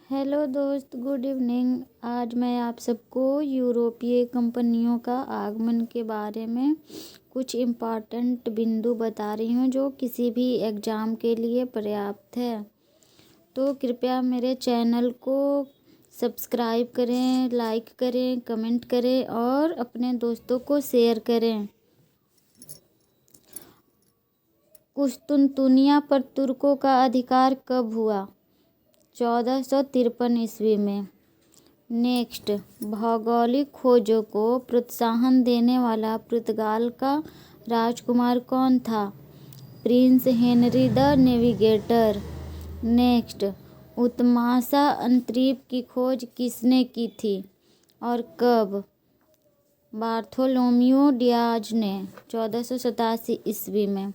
Hello दोस्त, good evening. आज मैं आप सबको यूरोपीय कंपनियों का आगमन के बारे में कुछ इम्पॉर्टेंट बिंदु बता रही हूँ जो किसी भी एग्ज़ाम के लिए पर्याप्त है। तो कृपया मेरे चैनल को सब्सक्राइब करें, लाइक करें, कमेंट करें और अपने दोस्तों को शेयर करें। कुस्तुनतुनिया पर तुर्कों का अधिकार कब हुआ? 1453 ईस्वी में। नेक्स्ट, भौगोलिक खोजों को प्रोत्साहन देने वाला पुर्तगाल का राजकुमार कौन था? Prince Henry the navigator. Next, उत्तमाशा अंतरीप की खोज किसने की थी और कब? बार्थोलोम्यू डियाज ने 1487 ईस्वी में।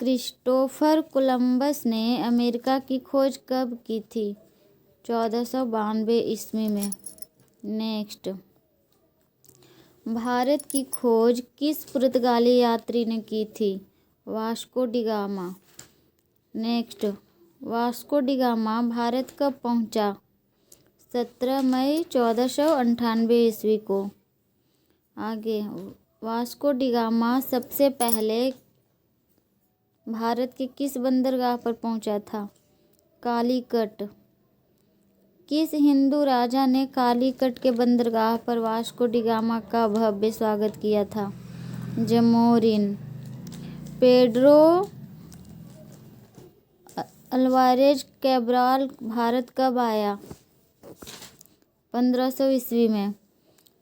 क्रिस्टोफर कोलंबस ने अमेरिका की खोज कब की थी? 1492 ईस्वी में। नेक्स्ट, भारत की खोज किस पुर्तगाली यात्री ने की थी? Vasco D gamma. Next, Vasco D gamma Bharat कब पहुंचा? 17 मई 1498 ईस्वी को। आगे, वास्को डी गामा सबसे पहले भारत के किस बंदरगाह पर पहुंचा था? कालीकट। किस हिंदू राजा ने कालीकट के बंदरगाह पर वास्को डी गामा का भव्य स्वागत किया था? Zamorin. Pedro Alvarez Cabral Bharat कब आया? 1500 ईस्वी में।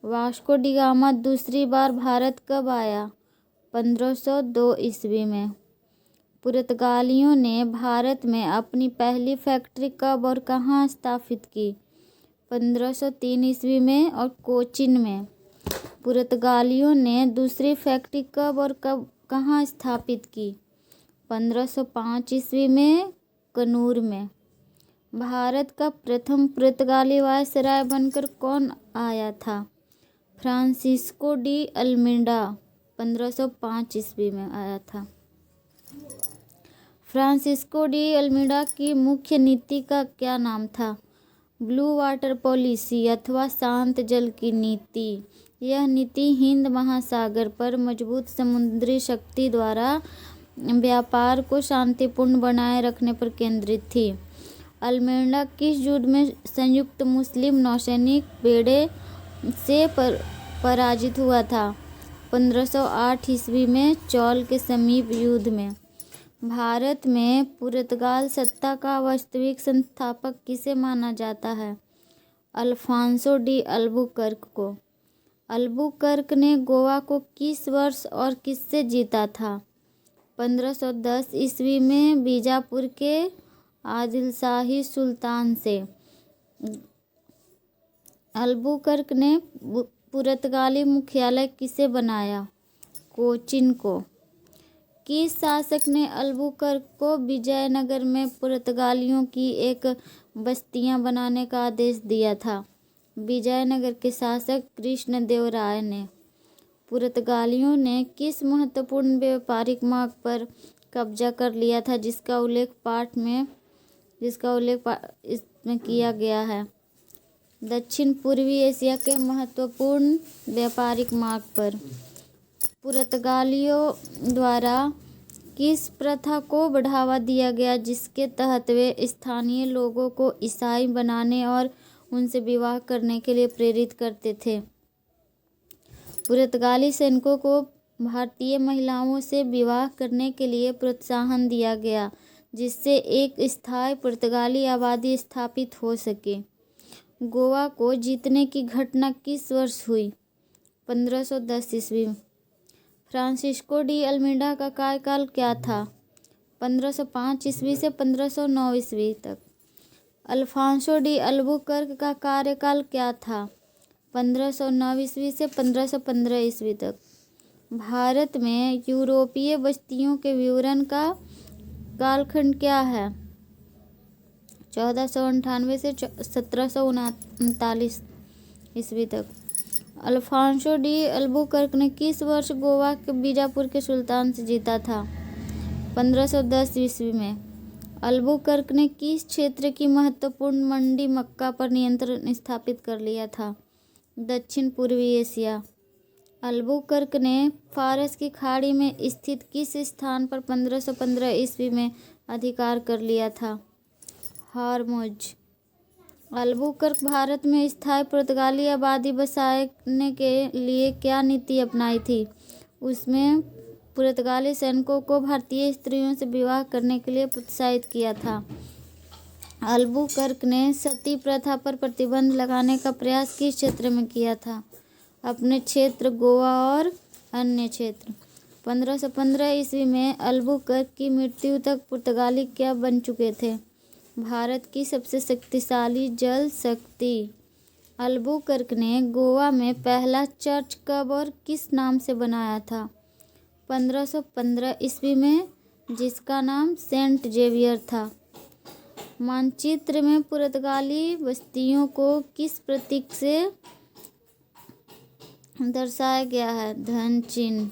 वास्को डी गामा दूसरी बार भारत कब आया? 1502 ईस्वी में। पुर्तगालियों ने भारत में अपनी पहली फैक्ट्री कब और कहाँ स्थापित की? 1503 ईस्वी में और कोचीन में। पुर्तगालियों ने दूसरी फैक्ट्री कब और कहाँ स्थापित की? 1505 ईस्वी में कनूर में। भारत का प्रथम पुर्तगाली वायसराय बनकर कौन आया था? फ्रांसिस्को डी अल्मीडा 1505 ईस्वी में आया था। फ्रांसिस्को डी अल्मीडा की मुख्य नीति का क्या नाम था? ब्लू वाटर पॉलिसी अथवा शांत जल की नीति। यह नीति हिंद महासागर पर मजबूत समुद्री शक्ति द्वारा व्यापार को शांतिपूर्ण बनाए रखने पर केंद्रित थी। अल्मीडा किस युद्ध में संयुक्त मुस्लिम नौसैनिक बेड़े से पराजित हुआ था? 1508 ईस्वी में चौल के समीप युद्ध में। भारत में पुर्तगाल सत्ता का वास्तविक संस्थापक किसे माना जाता है? अल्फांसो डी अल्बुकर्क को। अल्बुकर्क ने गोवा को किस वर्ष और किससे जीता था? 1510 ईस्वी में बीजापुर के आदिलशाही सुल्तान से। अल्बुकर्क ने पुर्तगाली मुख्यालय किसे बनाया? कोचीन को। किस शासक ने अल्बुकर्क को विजयनगर में पुर्तगालियों की एक बस्तियां बनाने का आदेश दिया था? विजयनगर के शासक कृष्णदेवराय ने। पुर्तगालियों ने किस महत्वपूर्ण व्यापारिक मार्ग पर कब्जा कर लिया था जिसका उल्लेख इसमें किया गया है? दक्षिण पूर्वी एशिया के महत्वपूर्ण व्यापारिक मार्ग पर। पुर्तगालियों द्वारा किस प्रथा को बढ़ावा दिया गया जिसके तहत वे स्थानीय लोगों को ईसाई बनाने और उनसे विवाह करने के लिए प्रेरित करते थे? पुर्तगाली सैनिकों को भारतीय महिलाओं से विवाह करने के लिए प्रोत्साहन दिया गया जिससे एक स्थायी पुर्तगाली आबादी स्थापित हो सके। गोवा को जीतने की घटना किस वर्ष हुई? 1510 ईस्वी। फ्रांसिस्को डी अल्मीडा का कार्यकाल क्या था? 1505 ईस्वी से 1509 ईस्वी तक। अल्फांसो डी अल्बुकर्क का कार्यकाल क्या था? 1509 ईस्वी से 1515 ईस्वी तक। भारत में यूरोपीय बस्तियों के विवरण का कालखंड क्या है? 1498 से 1739 ईस्वी तक। अल्फांसो डी अल्बुकर्क ने किस वर्ष गोवा के बीजापुर के सुल्तान से जीता था? 1510 ईस्वी में। अल्बुकर्क ने किस क्षेत्र की महत्वपूर्ण मंडी मक्का पर नियंत्रण स्थापित कर लिया था? दक्षिण पूर्वी एशिया। अल्बुकर्क ने फारस की खाड़ी में स्थित किस स्थान पर 1515 ईस्वी में अधिकार कर लिया था? हॉर्मुज। अल्बुकर्क भारत में स्थायी पुर्तगाली आबादी बसाने के लिए क्या नीति अपनाई थी? उसमें पुर्तगाली सैनिकों को भारतीय स्त्रियों से विवाह करने के लिए प्रोत्साहित किया था। अल्बुकर्क ने सती प्रथा पर प्रतिबंध लगाने का प्रयास किस क्षेत्र में किया था? अपने क्षेत्र गोवा और अन्य क्षेत्र। 1515 ईस्वी में अल्बुकर्क की मृत्यु तक पुर्तगाली क्या बन चुके थे? भारत की सबसे शक्तिशाली जल शक्ति। अल्बुकर्क ने गोवा में पहला चर्च कब और किस नाम से बनाया था? 1515 ईस्वी में, जिसका नाम सेंट जेवियर था। मानचित्र में पुर्तगाली बस्तियों को किस प्रतीक से दर्शाया गया है? धन चिन्ह।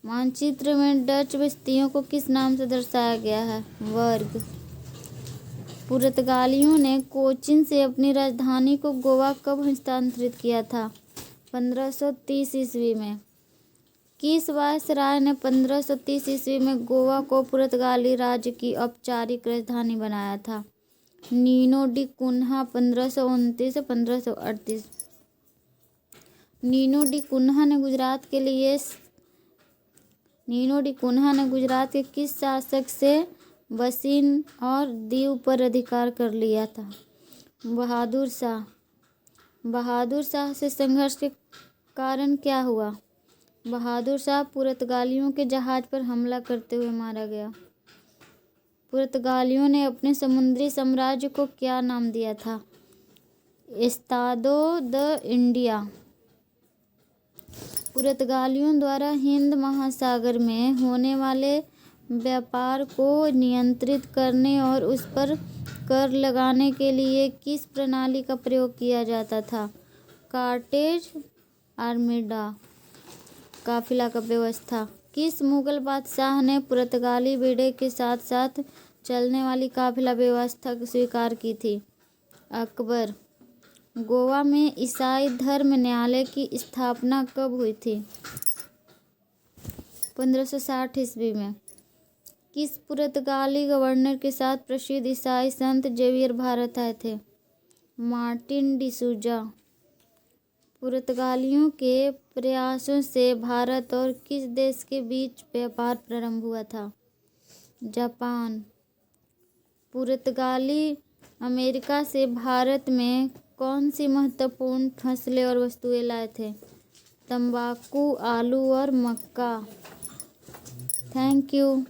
मानचित्र में डच बस्तियों को किस नाम से दर्शाया गया है? वर्ग। पुर्तगालियों ने कोचीन से अपनी राजधानी को गोवा कब हस्तांतरित किया था? 1530 ईस्वी में। किस वायसराय ने 1530 ईस्वी में गोवा को पुर्तगाली राज्य की औपचारिक राजधानी बनाया था? नीनो डी कुन्हा 1529 से 1538। नीनो डी कुन्हा ने गुजरात के किस शासक से बसिन और दीव पर अधिकार कर लिया था? बहादुर शाह। बहादुर शाह से संघर्ष के कारण क्या हुआ? बहादुर शाह पुर्तगालियों के जहाज पर हमला करते हुए मारा गया। पुर्तगालियों ने अपने समुद्री साम्राज्य को क्या नाम दिया था? Estado the India. पुर्तगालियों द्वारा हिंद महासागर में होने वाले व्यापार को नियंत्रित करने और उस पर कर लगाने के लिए किस प्रणाली का प्रयोग किया जाता था? कार्टेज आर्मिडा। काफिला का व्यवस्था। किस मुगल बादशाह ने पुर्तगाली बेड़े के साथ साथ चलने वाली काफिला व्यवस्था को स्वीकार की थी? अकबर। गोवा में ईसाई धर्म न्यायालय की स्थापना कब हुई थी? 1560 ईस्वी में। किस पुर्तगाली गवर्नर के साथ प्रसिद्ध ईसाई संत जेवियर भारत आए थे? मार्टिन डी सूजा। पुर्तगालियों के प्रयासों से भारत और किस देश के बीच व्यापार प्रारंभ हुआ था? जापान। पुर्तगाली अमेरिका से भारत में कौन सी महत्वपूर्ण फसलें और वस्तुएं लाए थे? तंबाकू, आलू और मक्का। Thank you.